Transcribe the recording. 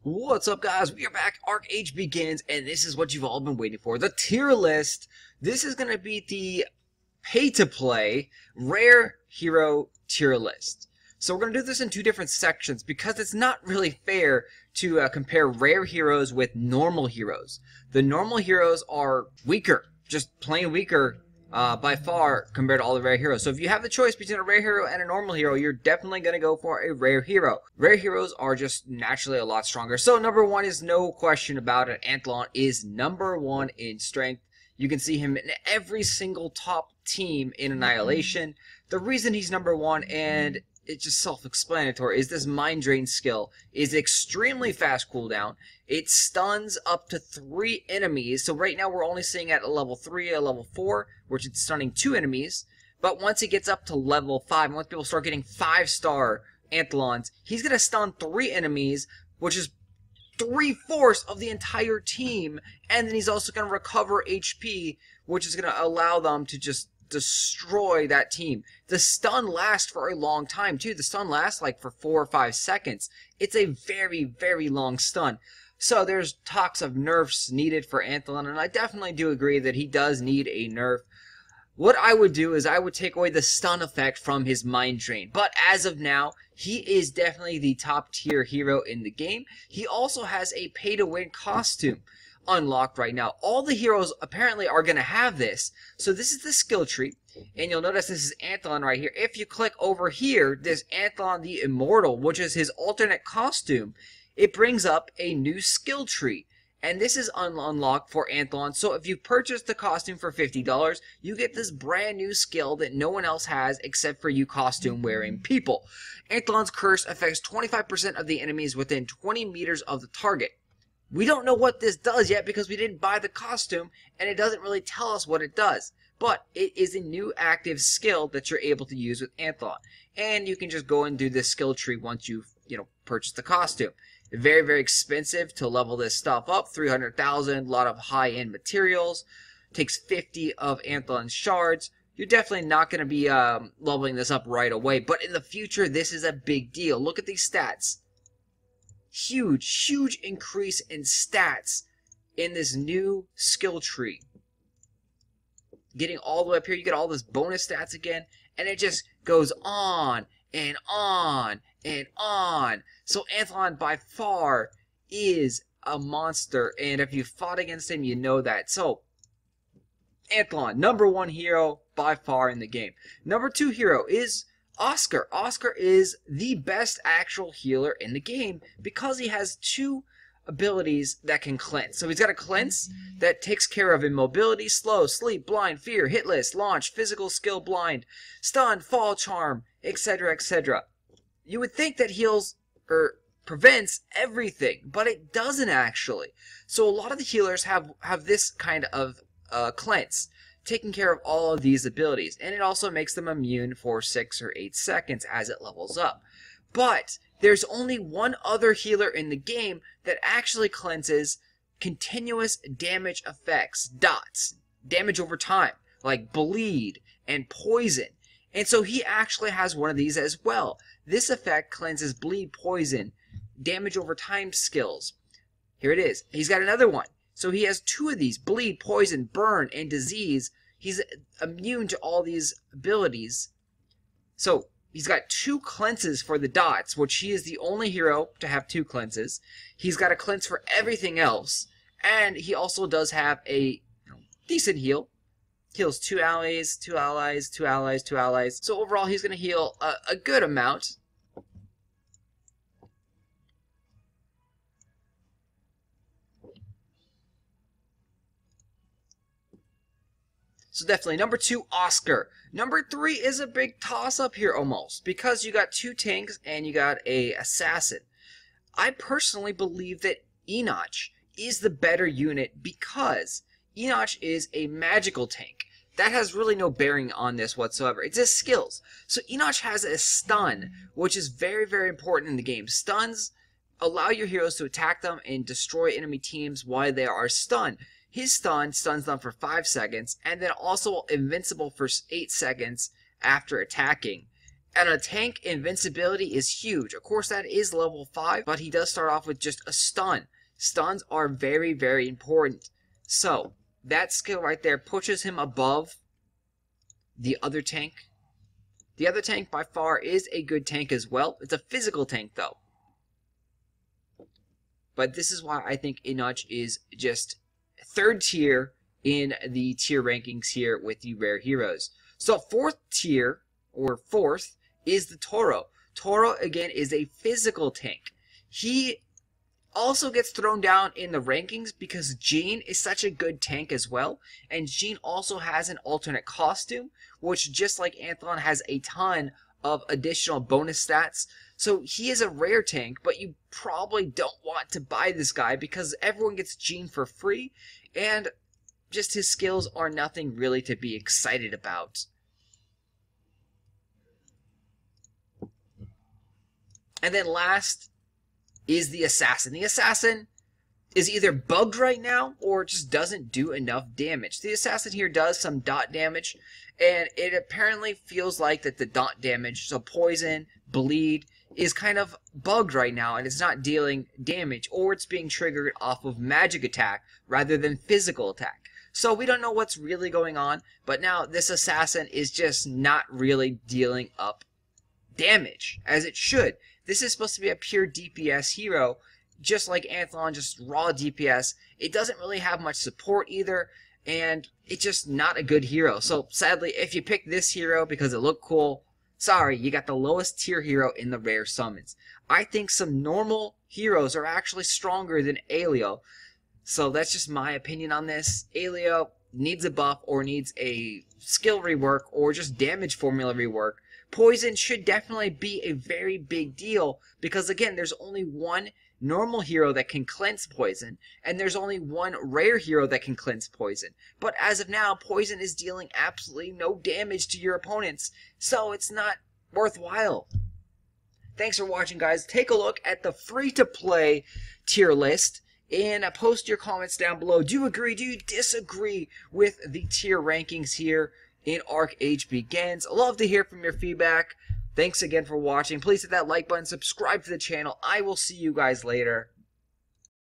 What's up, guys? We are back. Archeage begins, and this is what you've all been waiting for. The tier list. This is going to be the pay-to-play rare hero tier list. So we're going to do this in two different sections because it's not really fair to compare rare heroes with normal heroes. The normal heroes are weaker, just plain weaker by far compared to all the rare heroes. So if you have the choice between a rare hero and a normal hero, you're definitely going to go for a rare hero. Rare heroes are just naturally a lot stronger. So number one is no question about it. Anthlon is number one in strength. You can see him in every single top team in Annihilation. The reason he's number one, and it's just self-explanatory, is this Mind Drain skill is extremely fast cooldown. It stuns up to 3 enemies. So right now we're only seeing at a level 3, a level 4, which it's stunning 2 enemies. But once it gets up to level 5, once people start getting 5-star Anthlons, he's going to stun 3 enemies, which is 3/4 of the entire team. And then he's also going to recover HP, which is going to allow them to just destroy that team. The stun lasts for a long time too. The stun lasts like for 4 or 5 seconds. It's a very, very long stun. So there's talks of nerfs needed for Anthlon, and I definitely do agree that he does need a nerf. What I would do is I would take away the stun effect from his Mind Drain. But as of now, he is definitely the top tier hero in the game. He also has a pay-to-win costume unlocked right now. All the heroes apparently are going to have this. So this is the skill tree, and you'll notice this is Anthlon right here. If you click over here, this Anthlon the Immortal, which is his alternate costume, it brings up a new skill tree. And this is unlocked for Anthlon. So if you purchase the costume for $50, you get this brand new skill that no one else has except for you costume wearing people. Anthlon's curse affects 25% of the enemies within 20 meters of the target. We don't know what this does yet because we didn't buy the costume, and it doesn't really tell us what it does. But it is a new active skill that you're able to use with Anthlon. And you can just go and do this skill tree once you've, purchased the costume. Very, very expensive to level this stuff up. 300,000, a lot of high-end materials. Takes 50 of Anthlon's shards. You're definitely not going to be leveling this up right away. But in the future, this is a big deal. Look at these stats. Huge increase in stats in this new skill tree. Getting all the way up here, you get all this bonus stats again, and it just goes on and on and on. So Anthlon by far is a monster, and if you fought against him, you know that. So Anthlon, number one hero by far in the game. Number two hero is Oscar. Oscar is the best actual healer in the game because he has 2 abilities that can cleanse. So he's got a cleanse that takes care of immobility, slow, sleep, blind, fear, hitless, launch, physical skill, blind, stun, fall, charm, etc., etc. You would think that heals or prevents everything, but it doesn't actually. So a lot of the healers have this kind of cleanse, taking care of all of these abilities, and it also makes them immune for 6 or 8 seconds as it levels up. But there's only one other healer in the game that actually cleanses continuous damage effects, dots, damage over time, like bleed and poison. And so he actually has one of these as well. This effect cleanses bleed, poison, damage over time skills. Here it is. He's got another one. So he has 2 of these, bleed, poison, burn, and disease. He's immune to all these abilities. So he's got 2 cleanses for the dots, which he is the only hero to have 2 cleanses. He's got a cleanse for everything else. And he also does have a decent heal. Heals 2 allies, 2 allies, 2 allies, 2 allies. So overall, he's going to heal a good amount. So definitely, number 2, Oscar. Number 3 is a big toss-up here almost, because you got 2 tanks and you got a assassin. I personally believe that Enoch is the better unit because Enoch is a magical tank. That has really no bearing on this whatsoever. It's his skills. So Enoch has a stun, which is very, very important in the game. Stuns allow your heroes to attack them and destroy enemy teams while they are stunned. His stun stuns them for 5 seconds, and then also invincible for 8 seconds after attacking. And a tank invincibility is huge. Of course, that is level 5, but he does start off with just a stun. Stuns are very, very important. So, that skill right there pushes him above the other tank. The other tank, by far, is a good tank as well. It's a physical tank, though. But this is why I think Enoch is just 3rd tier in the tier rankings here with the rare heroes. So, 4th tier, or 4th, is the Toro. Toro, again, is a physical tank. He also gets thrown down in the rankings because Jean is such a good tank as well. And Jean also has an alternate costume, which, just like Anthlon, has a ton of additional bonus stats. So he is a rare tank, but you probably don't want to buy this guy because everyone gets Jean for free, and just his skills are nothing really to be excited about. And then last is the Assassin. The Assassin is either bugged right now or just doesn't do enough damage. The Assassin here does some dot damage, and it apparently feels like that the dot damage, so poison, bleed, is kind of bugged right now and it's not dealing damage, or it's being triggered off of magic attack rather than physical attack. So we don't know what's really going on, but now this Assassin is just not really dealing up damage as it should. This is supposed to be a pure DPS hero, just like Anthlon, just raw DPS. It doesn't really have much support either, and it's just not a good hero. So sadly, if you pick this hero because it looked cool, sorry, you got the lowest tier hero in the rare summons. I think some normal heroes are actually stronger than Alio. So that's just my opinion on this. Alio needs a buff or needs a skill rework or just damage formula rework. Poison should definitely be a very big deal because, again, there's only one normal hero that can cleanse poison, and there's only one rare hero that can cleanse poison. But as of now, poison is dealing absolutely no damage to your opponents, so it's not worthwhile. Thanks for watching, guys. Take a look at the free-to-play tier list and post your comments down below. Do you agree? Do you disagree with the tier rankings here in Archeage Begins? I'd love to hear from your feedback. Thanks again for watching. Please hit that like button, subscribe to the channel. I will see you guys later.